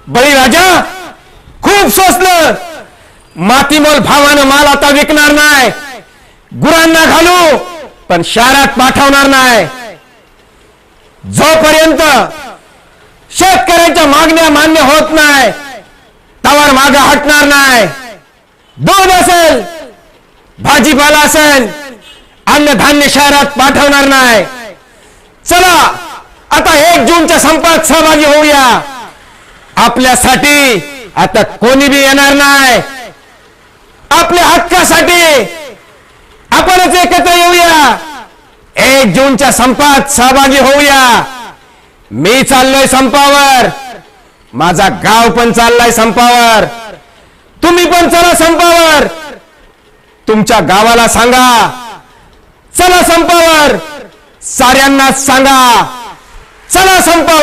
बळीराजा खूप सोसलं, मातीमोल भावानं माल आता विकणार नाही, गुरांना घालू पण शहरात पाठवणार नाही. जोपर्यंत शेतकऱ्यांच्या मागण्या मान्य होत नाही तवर मागे हटणार नाही. दूध असेल, भाजीपाला असेल, अन्नधान्य शहरात पाठवणार नाही. चला आता 1 जूनच्या संपात सहभागी होऊया. आपल्यासाठी आता कोणी बी येणार नाही. आपल्या हक्कासाठी आपणच एकत्र येऊया. 1 जूनच्या संपात सहभागी होऊया. मी चाललोय संपावर, माझा गाव पण चाललाय संपावर. तुम्ही पण चला संपावर. तुमच्या गावाला सांगा चला संपावर. साऱ्यांना सांगा चला संपावर.